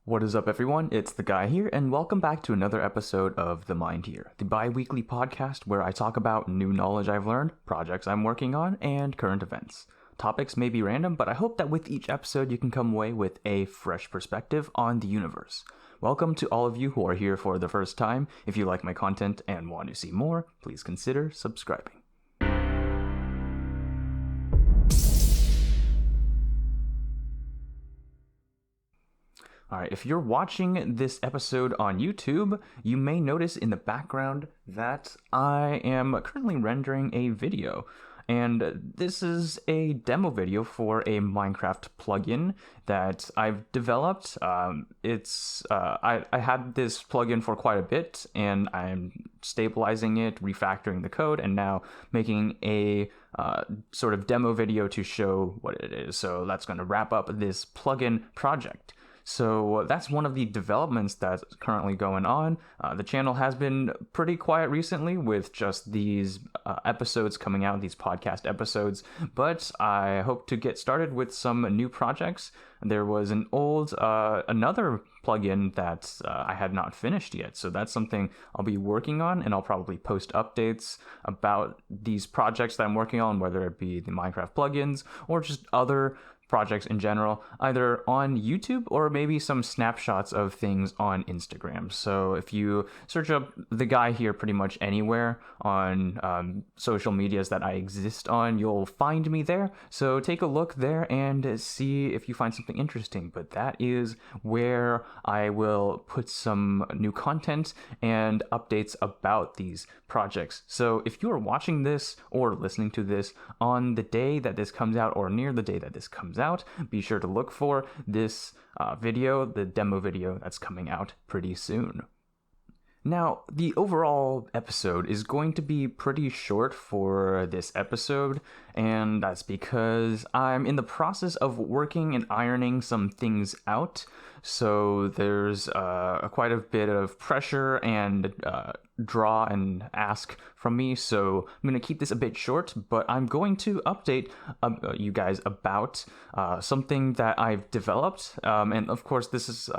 What is up, everyone? It's Theguyhere, and welcome back to another episode of Themindhere, the bi-weekly podcast where I talk about new knowledge I've learned, projects I'm working on, and current events. Topics may be random, but I hope that with each episode you can come away with a fresh perspective on the universe. Welcome to all of you who are here for the first time. If you like my content and want to see more, please consider subscribing. Alright, if you're watching this episode on YouTube, you may notice in the background that I am currently rendering a video. And this is a demo video for a Minecraft plugin that I've developed. I had this plugin for quite a bit, and I'm stabilizing it, refactoring the code, and now making a sort of demo video to show what it is. So that's going to wrap up this plugin project. So that's one of the developments that's currently going on. The channel has been pretty quiet recently with just these episodes coming out, these podcast episodes, but I hope to get started with some new projects. There was another plugin that I had not finished yet, so that's something I'll be working on, and I'll probably post updates about these projects that I'm working on, whether it be the Minecraft plugins or just other projects in general, either on YouTube or maybe some snapshots of things on Instagram. So if you search up Theguyhere pretty much anywhere on social medias that I exist on, you'll find me there. So take a look there and see if you find something interesting. But that is where I will put some new content and updates about these projects. So if you are watching this or listening to this on the day that this comes out or near the day that this comes out, be sure to look for this video, the demo video that's coming out pretty soon. Now, the overall episode is going to be pretty short for this episode, and that's because I'm in the process of working and ironing some things out. So there's quite a bit of pressure and draw and ask from me, so I'm going to keep this a bit short, but I'm going to update you guys about something that I've developed, and of course this is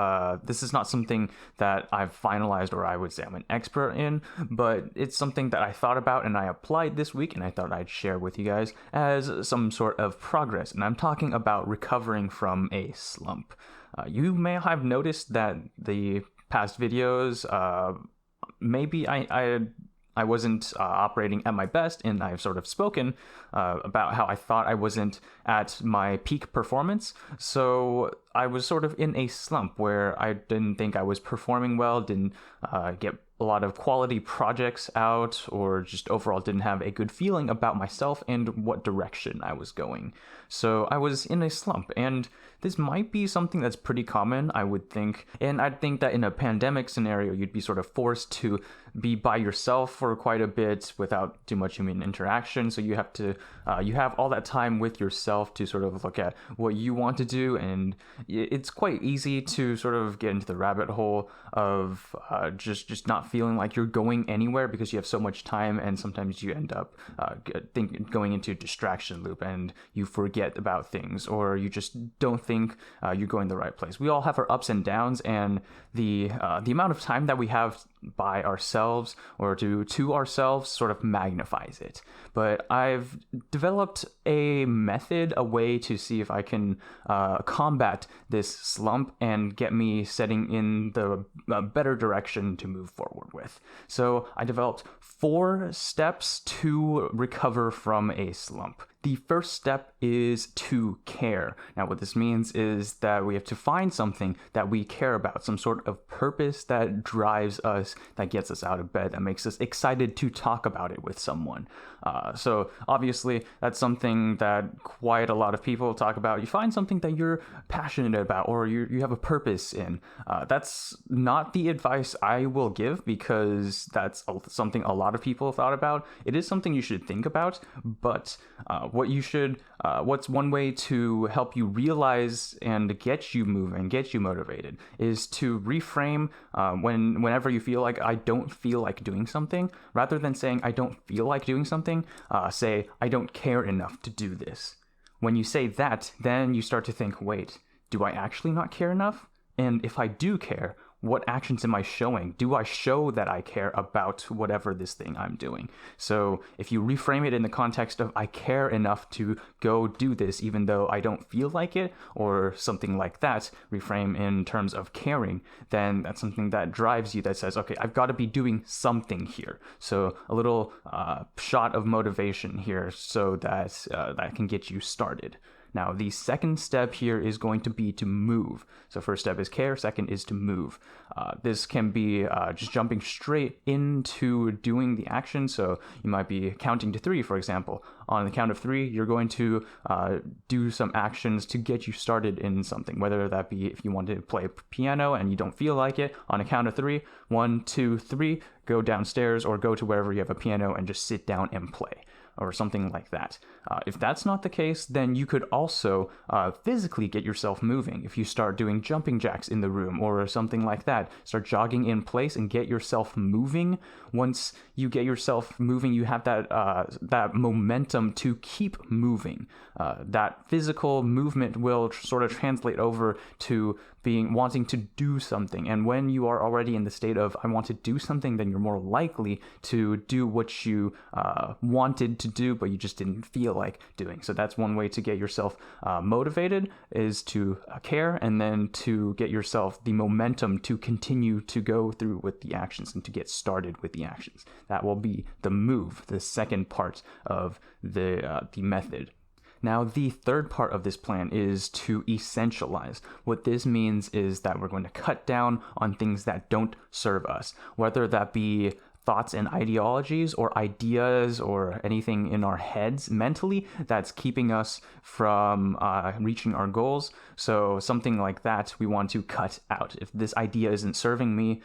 not something that I've finalized or I would say I'm an expert in, but it's something that I thought about and I applied this week, and I thought I'd share with you guys as some sort of progress, and I'm talking about recovering from a slump. You may have noticed that the past videos, maybe I wasn't operating at my best, and I've sort of spoken about how I thought I wasn't at my peak performance. So I was sort of in a slump where I didn't think I was performing well, didn't get a lot of quality projects out, or just overall didn't have a good feeling about myself and what direction I was going. So I was in a slump, and this might be something that's pretty common, I would think. And I'd think that in a pandemic scenario, you'd be sort of forced to be by yourself for quite a bit without too much human interaction. So you have to, you have all that time with yourself to sort of look at what you want to do. And it's quite easy to sort of get into the rabbit hole of just not feeling like you're going anywhere because you have so much time. And sometimes you end up going into distraction loop and you forget about things, or you just don't think you're going the right place. We all have our ups and downs, and the amount of time that we have by ourselves or to ourselves sort of magnifies it. But I've developed a method, a way to see if I can combat this slump and get me setting in the better direction to move forward with. So I developed 4 steps to recover from a slump. The first step is to care. Now, what this means is that we have to find something that we care about, some sort of purpose that drives us, that gets us out of bed, that makes us excited to talk about it with someone. So obviously, that's something that quite a lot of people talk about. You find something that you're passionate about or you have a purpose in. That's not the advice I will give, because that's something a lot of people have thought about. It is something you should think about, but what's one way to help you realize and get you moving, get you motivated, is to reframe whenever you feel like I don't feel like doing something, rather than saying I don't feel like doing something, say I don't care enough to do this. When you say that, then you start to think, wait, do I actually not care enough? And if I do care, what actions am I showing? Do I show that I care about whatever this thing I'm doing? So if you reframe it in the context of I care enough to go do this even though I don't feel like it, or something like that, reframe in terms of caring, then that's something that drives you, that says, okay, I've got to be doing something here. So a little shot of motivation here so that that can get you started. Now, the second step here is going to be to move. So first step is care, second is to move. This can be just jumping straight into doing the action. So you might be counting to 3, for example. On the count of 3, you're going to do some actions to get you started in something, whether that be if you want to play piano and you don't feel like it. On a count of 3, 1, 2, 3, go downstairs or go to wherever you have a piano and just sit down and play, or something like that. If that's not the case, then you could also physically get yourself moving. If you start doing jumping jacks in the room or something like that, start jogging in place and get yourself moving. Once you get yourself moving, you have that momentum to keep moving. That physical movement will sort of translate over to wanting to do something. And when you are already in the state of I want to do something, then you're more likely to do what you wanted to do, but you just didn't feel like doing. So that's one way to get yourself motivated, is to care, and then to get yourself the momentum to continue to go through with the actions and to get started with the actions. That will be the move, the second part of the method. Now, the third part of this plan is to essentialize. What this means is that we're going to cut down on things that don't serve us, whether that be thoughts and ideologies or ideas or anything in our heads mentally that's keeping us from reaching our goals. So something like that we want to cut out. If this idea isn't serving me,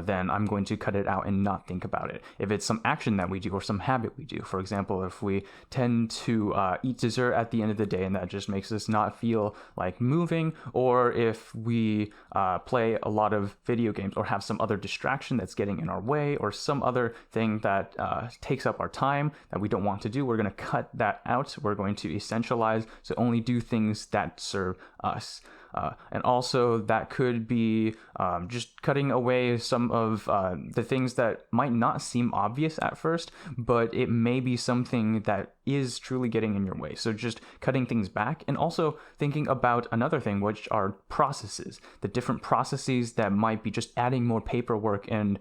then I'm going to cut it out and not think about it. If it's some action that we do or some habit we do, for example, if we tend to eat dessert at the end of the day and that just makes us not feel like moving, or if we play a lot of video games or have some other distraction that's getting in our way, or some other thing that takes up our time that we don't want to do, we're going to cut that out. We're going to essentialize, so only do things that serve us. And also that could be just cutting away some of the things that might not seem obvious at first, but it may be something that is truly getting in your way. So just cutting things back, and also thinking about another thing, which are processes, the different processes that might be just adding more paperwork and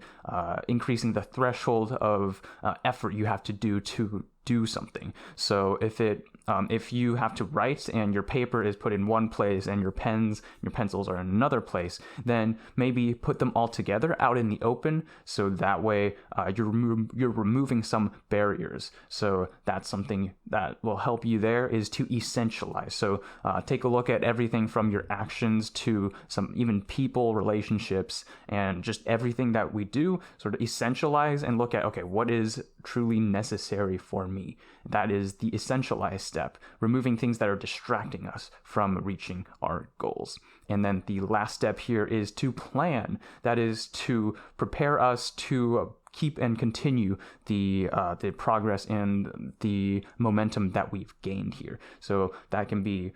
increasing the threshold of effort you have to do something. So if you have to write and your paper is put in one place and your pens, your pencils are in another place, then maybe put them all together out in the open, so that way you're removing some barriers. So that's something that will help you there, is to essentialize. So take a look at everything from your actions to some even people, relationships, and just everything that we do, sort of essentialize and look at, okay, what is truly necessary for me? That is the essentialize step, removing things that are distracting us from reaching our goals. And then the last step here is to plan. That is to prepare us to keep and continue the progress and the momentum that we've gained here. So that can be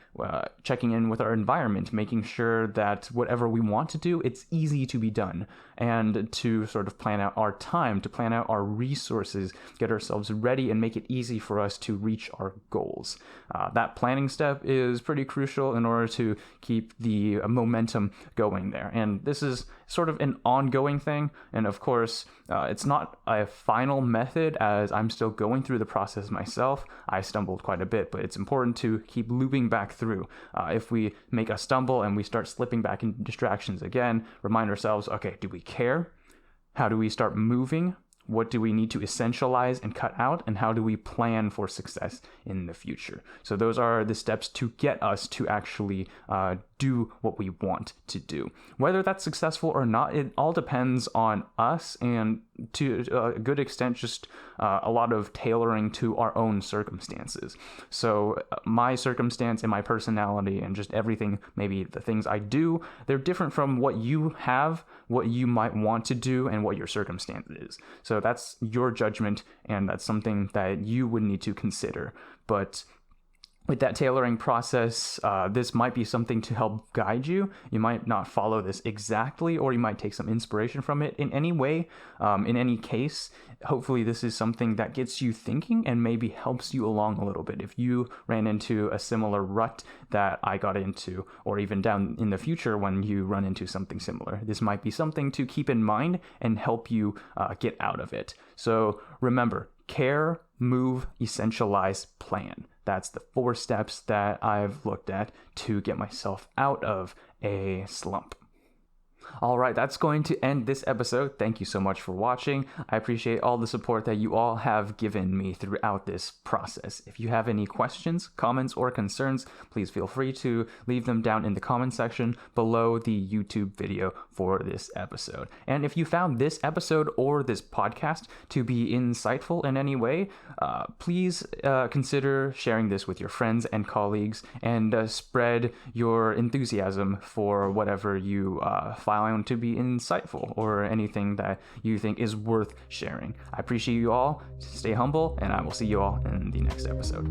checking in with our environment, making sure that whatever we want to do, it's easy to be done, and to sort of plan out our time, to plan out our resources, get ourselves ready, and make it easy for us to reach our goals. That planning step is pretty crucial in order to keep the momentum going there. And this is sort of an ongoing thing. And of course, it's not a final method, as I'm still going through the process myself. I stumbled quite a bit, but it's important to keep looping back through. If we make a stumble and we start slipping back into distractions again, remind ourselves, okay, do we care? How do we start moving? What do we need to essentialize and cut out? And how do we plan for success in the future? So those are the steps to get us to actually do what we want to do. Whether that's successful or not, it all depends on us, and to a good extent, just a lot of tailoring to our own circumstances. So my circumstance and my personality and just everything, maybe the things I do, they're different from what you have, what you might want to do, and what your circumstance is. So that's your judgment, and that's something that you would need to consider. But with that tailoring process, this might be something to help guide you. You might not follow this exactly, or you might take some inspiration from it in any way. In any case, hopefully this is something that gets you thinking and maybe helps you along a little bit. If you ran into a similar rut that I got into, or even down in the future when you run into something similar, this might be something to keep in mind and help you get out of it. So remember, care, move, essentialize, plan. That's the 4 steps that I've looked at to get myself out of a slump. All right, that's going to end this episode. Thank you so much for watching. I appreciate all the support that you all have given me throughout this process. If you have any questions, comments, or concerns, please feel free to leave them down in the comment section below the YouTube video for this episode. And if you found this episode or this podcast to be insightful in any way, please consider sharing this with your friends and colleagues, and spread your enthusiasm for whatever you find to be insightful or anything that you think is worth sharing. I appreciate you all. Stay humble, and I will see you all in the next episode.